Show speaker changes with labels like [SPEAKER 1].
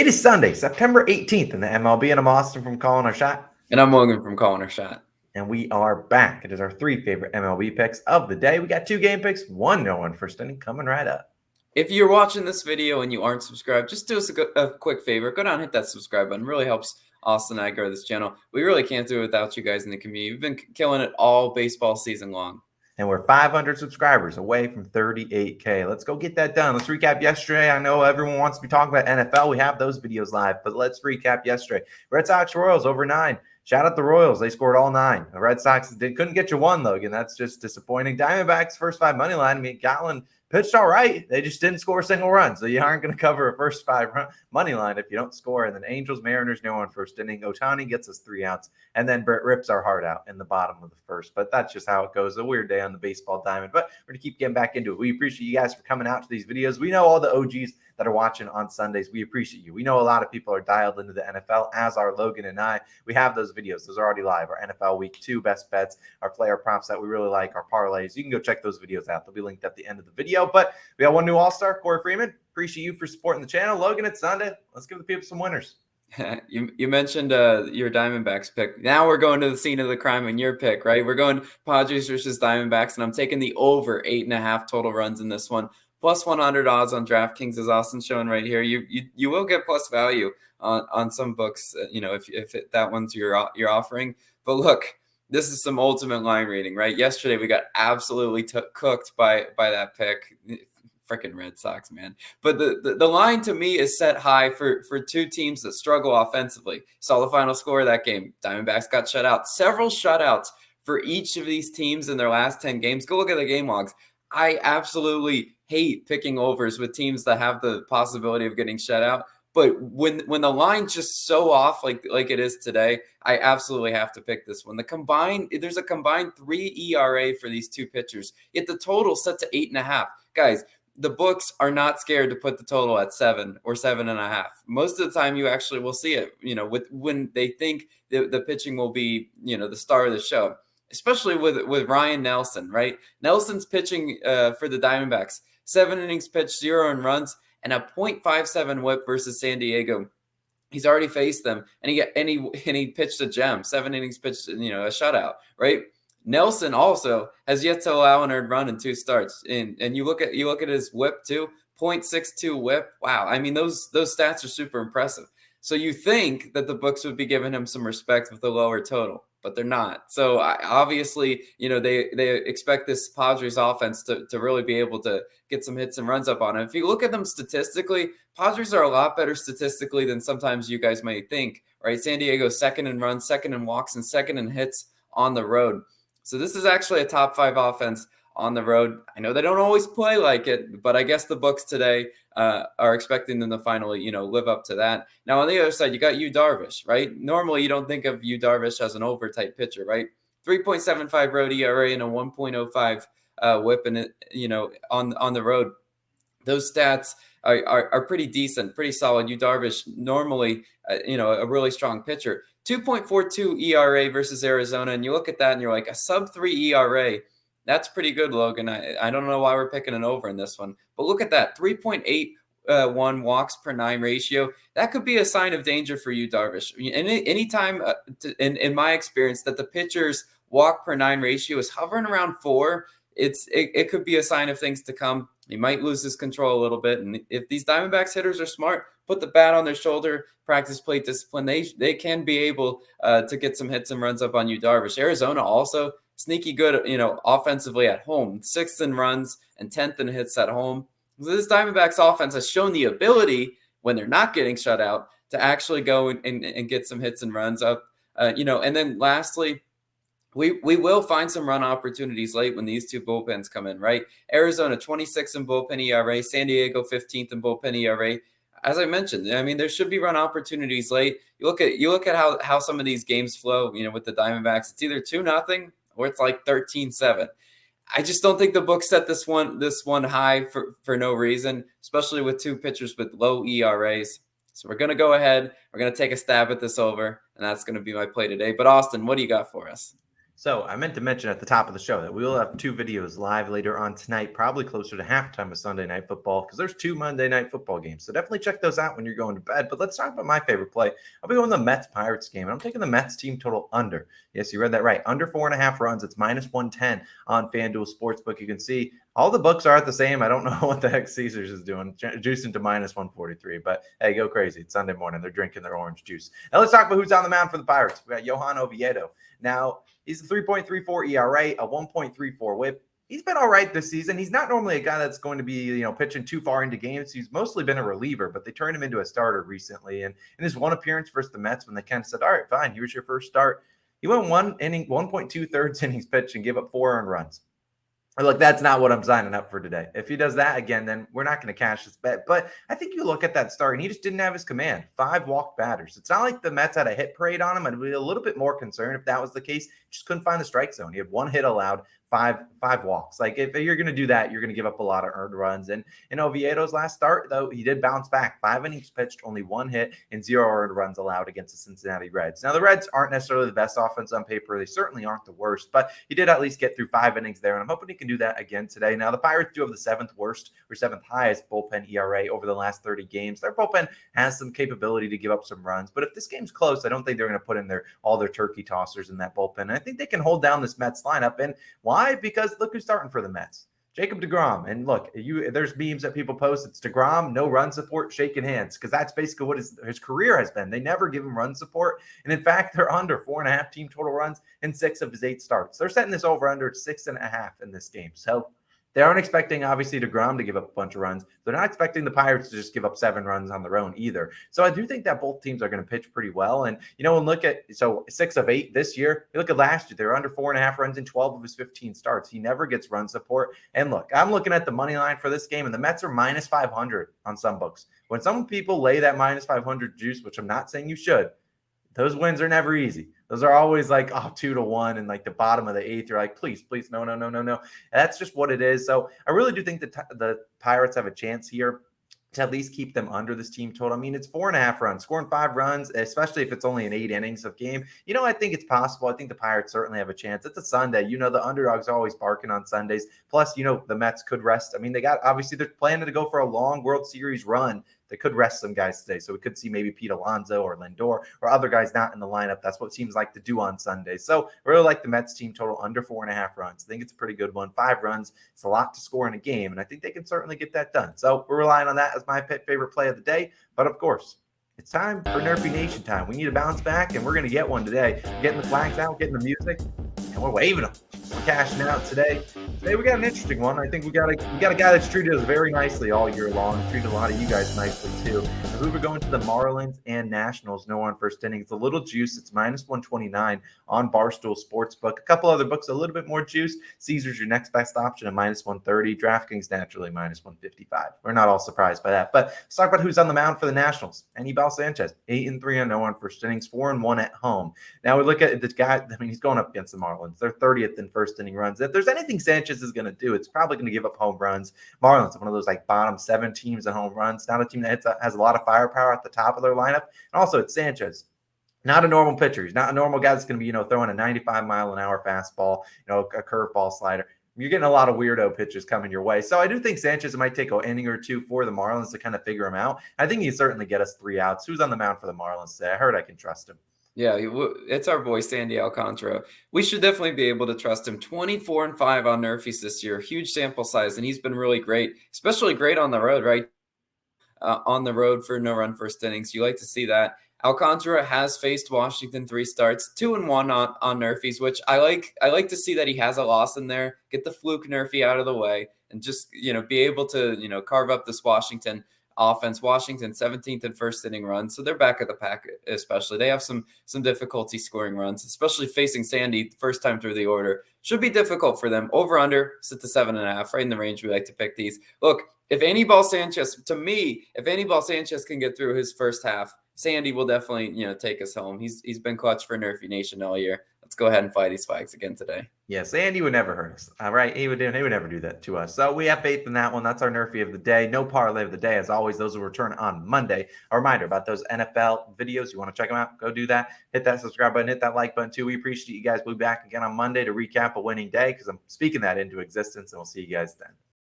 [SPEAKER 1] is Sunday, September 18th in the MLB, and I'm Austin from Calling Our Shot.
[SPEAKER 2] And I'm Logan from Calling Our Shot.
[SPEAKER 1] And we are back. It is our three favorite MLB picks of the day. We got two game picks, one no-one first inning coming right up.
[SPEAKER 2] If you're watching this video and you aren't subscribed, just do us a quick favor. Go down and hit that subscribe button. It really helps Austin and I grow this channel. We really can't do it without you guys in the community. We've been killing it all baseball season long.
[SPEAKER 1] And we're 500 subscribers away from 38K. Let's go get that done. Let's recap yesterday. I know everyone wants to be talking about NFL. We have those videos live, but let's recap yesterday. Red Sox Royals over 9. Shout out the Royals. They scored all 9. The Red Sox couldn't get you one, Logan. That's just disappointing. Diamondbacks first 5 money line. I mean, Gatlin pitched all right. They just didn't score a single run. So you aren't going to cover a first 5 money line if you don't score. And then Angels, Mariners, no one first inning. Ohtani gets us 3 outs. And then Brett rips our heart out in the bottom of the first. But that's just how it goes. A weird day on the baseball diamond. But we're going to keep getting back into it. We appreciate you guys for coming out to these videos. We know all the OGs that are watching on Sundays. We appreciate you. We know a lot of people are dialed into the NFL, as are Logan and I. We have those videos. Those are already live. Our NFL Week 2 best bets, our player prompts that we really like, our parlays. You can go check those videos out. They'll be linked at the end of the video. But we got one new All-Star, Corey Freeman. Appreciate you for supporting the channel. Logan, it's Sunday. Let's give the people some winners.
[SPEAKER 2] You mentioned your Diamondbacks pick. Now we're going to the scene of the crime in your pick, right? We're going Padres versus Diamondbacks, and I'm taking the over 8.5 total runs in this one. Plus 100 odds on DraftKings, as Austin's showing right here. You will get plus value on some books, if that one's your offering. But look, this is some ultimate line reading, right? Yesterday we got absolutely cooked by that pick. Freaking Red Sox, man. But the line to me is set high for two teams that struggle offensively. Saw the final score of that game. Diamondbacks got shut out. Several shutouts for each of these teams in their last 10 games. Go look at the game logs. I absolutely hate picking overs with teams that have the possibility of getting shut out. But when the line's just so off like it is today, I absolutely have to pick this one. There's a combined 3 ERA for these two pitchers. Yet the total set to 8.5. Guys, the books are not scared to put the total at 7 or 7.5. Most of the time you actually will see it, when they think the pitching will be, the star of the show. Especially with Ryan Nelson, right? Nelson's pitching for the Diamondbacks. 7 innings pitched, 0 earned runs, and a .57 whip versus San Diego. He's already faced them, and he pitched a gem. 7 innings pitched, a shutout, right? Nelson also has yet to allow an earned run in 2 starts. And you look at his whip too, .62 whip. Wow, I mean those stats are super impressive. So you think that the books would be giving him some respect with the lower total, but they're not. So obviously, they expect this Padres offense to really be able to get some hits and runs up on it. If you look at them statistically, Padres are a lot better statistically than sometimes you guys may think, right? San Diego second in runs, second in walks, and second in hits on the road. So this is actually a top 5 offense on the road. I know they don't always play like it, but I guess the books today are expecting them to finally, live up to that. Now, on the other side, you got Yu Darvish, right? Normally, you don't think of Yu Darvish as an over-type pitcher, right? 3.75 road ERA and a 1.05 whip, and on the road. Those stats are pretty decent, pretty solid. Yu Darvish normally, a really strong pitcher. 2.42 ERA versus Arizona, and you look at that and you're like, a sub-3 ERA. That's pretty good, Logan. I don't know why we're picking an over in this one. But look at that, 3.81 walks per 9 ratio. That could be a sign of danger for Yu Darvish. Anytime, in my experience, that the pitcher's walk per 9 ratio is hovering around 4, it could be a sign of things to come. He might lose his control a little bit. And if these Diamondbacks hitters are smart, put the bat on their shoulder, practice plate discipline, they can be able to get some hits and runs up on Yu Darvish. Arizona also sneaky good, offensively at home. 6th in runs and 10th in hits at home. So this Diamondbacks offense has shown the ability, when they're not getting shut out, to actually go and get some hits and runs up. And then lastly, we will find some run opportunities late when these two bullpens come in, right? Arizona, 26th in bullpen ERA. San Diego, 15th in bullpen ERA. As I mentioned, I mean, there should be run opportunities late. You look at how some of these games flow, with the Diamondbacks. It's either 2-0 or it's like 13-7. I just don't think the book set this one high for no reason, especially with two pitchers with low ERAs. So we're going to go ahead. We're going to take a stab at this over, and that's going to be my play today. But Austin, what do you got for us?
[SPEAKER 1] So I meant to mention at the top of the show that we will have 2 videos live later on tonight, probably closer to halftime of Sunday Night Football, because there's 2 Monday Night Football games. So definitely check those out when you're going to bed. But let's talk about my favorite play. I'll be going the Mets-Pirates game, and I'm taking the Mets team total under. Yes, you read that right. Under 4.5 runs. It's -110 on FanDuel Sportsbook. You can see all the books are at the same. I don't know what the heck Caesars is doing, juicing to -143. But hey, go crazy. It's Sunday morning. They're drinking their orange juice. Now let's talk about who's on the mound for the Pirates. We got Johan Oviedo. Now, he's a 3.34 ERA, a 1.34 whip. He's been all right this season. He's not normally a guy that's going to be, pitching too far into games. He's mostly been a reliever, but they turned him into a starter recently. And in his one appearance versus the Mets, when they kind of said, all right, fine, here's your first start, he went 1 inning, 1.2 thirds innings pitched and gave up 4 earned runs. Look, that's not what I'm signing up for today. If he does that again, then we're not going to cash this bet. But I think you look at that start, and he just didn't have his command. 5 walked batters. It's not like the Mets had a hit parade on him. I'd be a little bit more concerned if that was the case. Just couldn't find the strike zone. He had 1 hit allowed, five walks. Like, if you're going to do that, you're going to give up a lot of earned runs. And in Oviedo's last start, though, he did bounce back. 5 innings pitched, only 1 hit, and 0 earned runs allowed against the Cincinnati Reds. Now, the Reds aren't necessarily the best offense on paper. They certainly aren't the worst, but he did at least get through 5 innings there, and I'm hoping he can do that again today. Now, the Pirates do have the 7th worst or 7th highest bullpen ERA over the last 30 games. Their bullpen has some capability to give up some runs, but if this game's close, I don't think they're going to put in all their turkey tossers in that bullpen. And I think they can hold down this Mets lineup. And why? Because look who's starting for the Mets. Jacob deGrom. And look, there's memes that people post. It's deGrom, no run support, shaking hands, because that's basically what his career has been. They never give him run support. And in fact, they're under 4.5 team total runs in 6 of his 8 starts. They're setting this over under 6.5 in this game. So they aren't expecting, obviously, deGrom to give up a bunch of runs. They're not expecting the Pirates to just give up 7 runs on their own either. So I do think that both teams are going to pitch pretty well. And, and look at, 6 of 8 this year. You look at last year, they were under 4.5 runs in 12 of his 15 starts. He never gets run support. And look, I'm looking at the money line for this game, and the Mets are -500 on some books. When some people lay that -500 juice, which I'm not saying you should, those wins are never easy. Those are always like 2-1 and like the bottom of the 8th. You're like, please, no. And that's just what it is. So I really do think that the Pirates have a chance here to at least keep them under this team total. I mean, it's 4.5 runs, scoring 5 runs, especially if it's only in 8 innings of game. I think it's possible. I think the Pirates certainly have a chance. It's a Sunday. The underdogs are always barking on Sundays. Plus, the Mets could rest. I mean, they're planning to go for a long World Series run. They could rest some guys today. So we could see maybe Pete Alonso or Lindor or other guys not in the lineup. That's what it seems like to do on Sundays. So I really like the Mets team total under 4.5 runs. I think it's a pretty good one. 5 runs. It's a lot to score in a game, and I think they can certainly get that done. So we're relying on that as my favorite play of the day. But of course, it's time for Nerfy Nation time. We need to bounce back, and we're going to get one today. We're getting the flags out, getting the music, and we're waving them. We're cashing out today. Today we got an interesting one. I think we got a guy that's treated us very nicely all year long. Treated a lot of you guys nicely too. And we were going to the Marlins and Nationals. No on first inning. It's a little juice. It's -129 on Barstool Sportsbook. A couple other books a little bit more juice. Caesars your next best option at -130. DraftKings naturally -155. We're not all surprised by that. But let's talk about who's on the mound for the Nationals. Anibal Sanchez, 8-3 on no on first innings, 4-1 at home. Now we look at this guy. I mean, he's going up against the Marlins. They're 30th in first inning runs. If there's anything Sanchez is going to do, it's probably going to give up home runs. Marlins are one of those like bottom 7 teams in home runs. Not a team that has a lot of firepower at the top of their lineup. And also, it's Sanchez. Not a normal pitcher. He's not a normal guy that's going to be, throwing a 95-mile-an-hour fastball, a curveball slider. You're getting a lot of weirdo pitches coming your way. So I do think Sanchez might take an inning or 2 for the Marlins to kind of figure him out. I think he'd certainly get us 3 outs. Who's on the mound for the Marlins today? I heard I can trust him.
[SPEAKER 2] Yeah, it's our boy Sandy Alcantara. We should definitely be able to trust him. 24-5 on Nerfies this year. Huge sample size, and he's been really great, especially great on the road, right? On the road for no run first innings. You like to see that. Alcantara has faced Washington 3 starts, 2-1 on Nerfies, which I like. I like to see that he has a loss in there. Get the fluke Nerfie out of the way, and just be able to carve up this Washington offense. Washington 17th in first inning runs, so they're back at the pack. Especially they have some difficulty scoring runs, especially facing Sandy first time through the order. Should be difficult for them. Over under sit to 7.5, right in the range we like to pick these. Look, if Anibal Sanchez can get through his first half, Sandy will definitely take us home. He's been clutch for Nerfy Nation all year. let's go ahead and fly these flags again today.
[SPEAKER 1] Yes, Andy would never hurt us. All right, he would never do that to us. So we have faith in that one. That's our Nerfy of the day. No parlay of the day. As always, those will return on Monday. A reminder about those NFL videos. You want to check them out? Go do that. Hit that subscribe button. Hit that like button too. We appreciate you guys. We'll be back again on Monday to recap a winning day because I'm speaking that into existence, and we'll see you guys then.